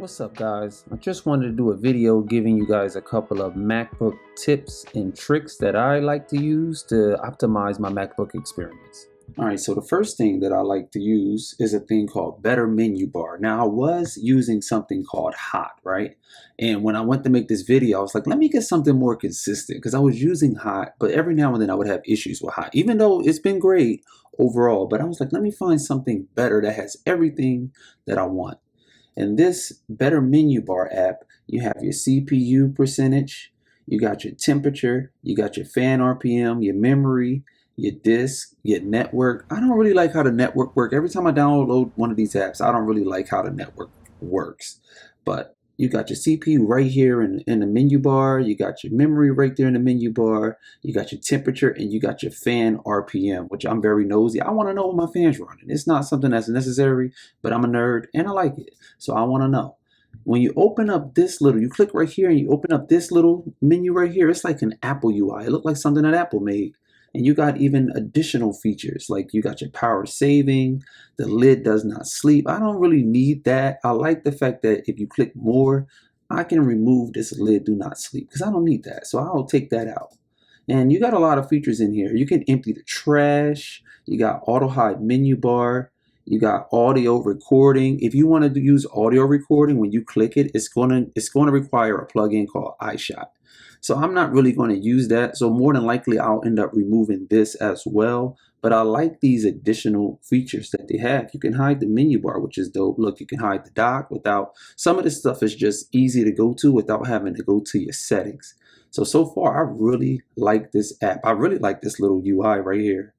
What's up, guys? I just wanted to do a video giving you guys a couple of MacBook tips and tricks that I like to use to optimize my MacBook experience. Alright, so the first thing that I like to use is a thing called Better Menu Bar. Now, I was using something called Hot, right? And when I went to make this video, I was like, let me get something more consistent because I was using Hot, but every now and then I would have issues with Hot, even though it's been great overall. But I was like, let me find something better that has everything that I want. In this Better Menu Bar app, you have your CPU percentage, you got your temperature, you got your fan RPM, your memory, your disk, your network. I don't really like how the network works. Every time I download one of these apps, I don't really like how the network works. But you got your CPU right here in the menu bar, you got your memory right there in the menu bar, you got your temperature, and you got your fan RPM, which I'm very nosy. I want to know what my fan's running. It's not something that's necessary, but I'm a nerd and I like it. So I want to know. When you open up this little, you click right here and you open up this little menu right here, it's like an Apple UI. It looked like something that Apple made. And you got even additional features, like you got your power saving, the lid does not sleep. I don't really need that. I like the fact that if you click more, I can remove this lid do not sleep because I don't need that. So I'll take that out. And you got a lot of features in here. You can empty the trash. You got auto hide menu bar. You got audio recording. If you want to use audio recording, when you click it, it's going to require a plugin called iShot. So I'm not really going to use that. So more than likely, I'll end up removing this as well. But I like these additional features that they have. You can hide the menu bar, which is dope. Look, you can hide the dock without, some of this stuff is just easy to go to without having to go to your settings. So far, I really like this app. I really like this little UI right here.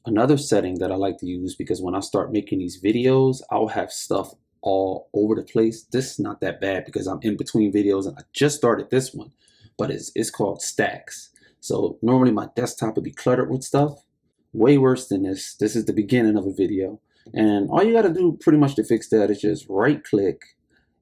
Another setting that I like to use, because when I start making these videos, I'll have stuff all over the place. This is not that bad because I'm in between videos and I just started this one. But it's called stacks. So normally my desktop would be cluttered with stuff. Way worse than this. This is the beginning of a video. And all you got to do pretty much to fix that is just right click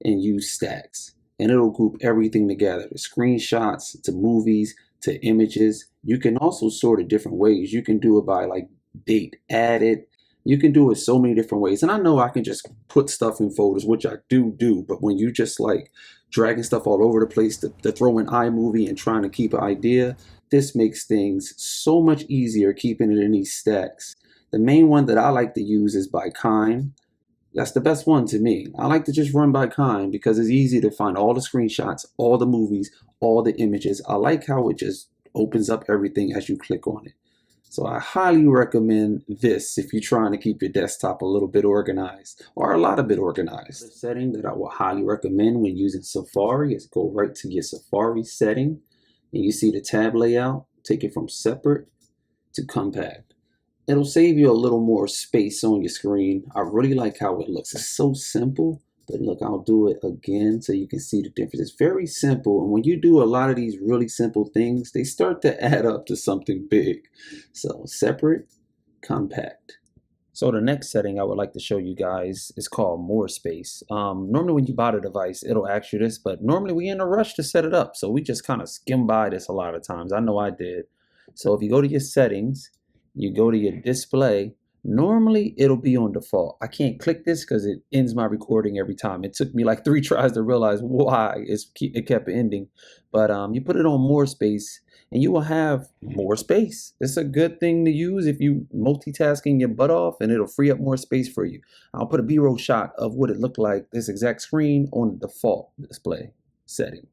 and use stacks. And it'll group everything together. The screenshots to movies to images. You can also sort it different ways. You can do it by like date added. You can do it so many different ways. And I know I can just put stuff in folders, which I do. But when you just like dragging stuff all over the place to throw in iMovie and trying to keep an idea, this makes things so much easier keeping it in these stacks. The main one that I like to use is by kind. That's the best one to me. I like to just run by kind because it's easy to find all the screenshots, all the movies, all the images. I like how it just opens up everything as you click on it. So I highly recommend this if you're trying to keep your desktop a little bit organized or a lot of bit organized. The setting that I will highly recommend when using Safari is go right to your Safari setting and you see the tab layout, take it from separate to compact. It'll save you a little more space on your screen. I really like how it looks. It's so simple. But look, I'll do it again so you can see the difference. It's very simple. And when you do a lot of these really simple things, they start to add up to something big. So separate, compact. So the next setting I would like to show you guys is called more space. Normally when you buy the device, it'll ask you this, but normally we in a rush to set it up. So we just kind of skim by this a lot of times. I know I did. So if you go to your settings, you go to your display, normally it'll be on default. I can't click this because it ends my recording every time. It took me like 3 tries to realize why it kept ending. But you put it on more space and you will have more space. It's a good thing to use if you multitasking your butt off, and it'll free up more space for you. I'll put a B-roll shot of what it looked like, this exact screen on the default display setting.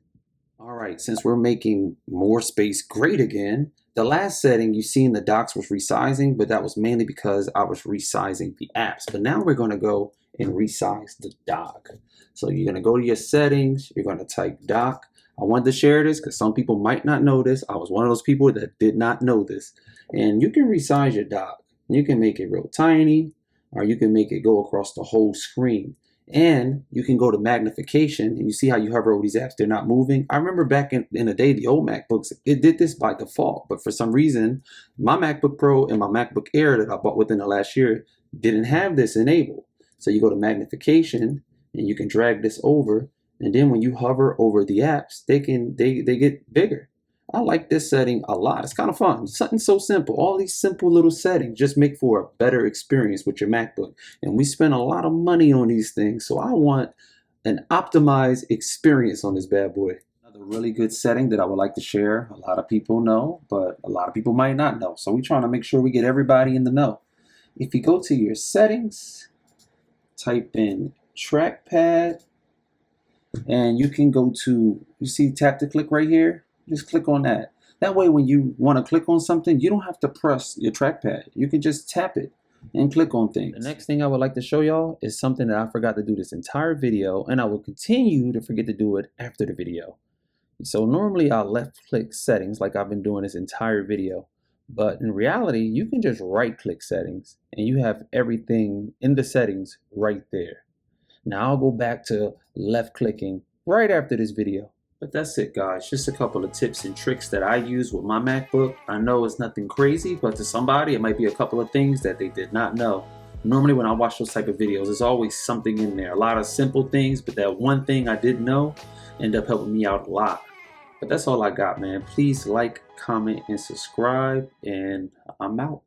All right, since we're making more space great again, the last setting you seen the docks was resizing, but that was mainly because I was resizing the apps. But now we're going to go and resize the dock. So you're going to go to your settings, you're going to type dock. I wanted to share this because some people might not know this. I was one of those people that did not know this. And you can resize your dock. You can make it real tiny, or you can make it go across the whole screen. And you can go to magnification and you see how you hover over these apps, they're not moving. I remember back in the day, the old MacBooks, it did this by default. But for some reason, my MacBook Pro and my MacBook Air that I bought within the last year didn't have this enabled. So you go to magnification and you can drag this over. And then when you hover over the apps, they get bigger. I like this setting a lot. It's kind of fun. Something so simple. All these simple little settings just make for a better experience with your MacBook. And we spend a lot of money on these things. So I want an optimized experience on this bad boy. Another really good setting that I would like to share. A lot of people know, but a lot of people might not know. So we're trying to make sure we get everybody in the know. If you go to your settings, type in Trackpad, and you can go to, you see tap to click right here? Just click on that. That way when you want to click on something, you don't have to press your trackpad. You can just tap it and click on things. The next thing I would like to show y'all is something that I forgot to do this entire video, and I will continue to forget to do it after the video. So normally I'll left click settings like I've been doing this entire video, but in reality you can just right click settings and you have everything in the settings right there. Now I'll go back to left clicking right after this video. But that's it, guys. Just a couple of tips and tricks that I use with my MacBook. I know it's nothing crazy, but to somebody it might be a couple of things that they did not know. Normally when I watch those type of videos, there's always something in there. A lot of simple things, but that one thing I didn't know ended up helping me out a lot. But that's all I got, man. Please like, comment, and subscribe, and I'm out.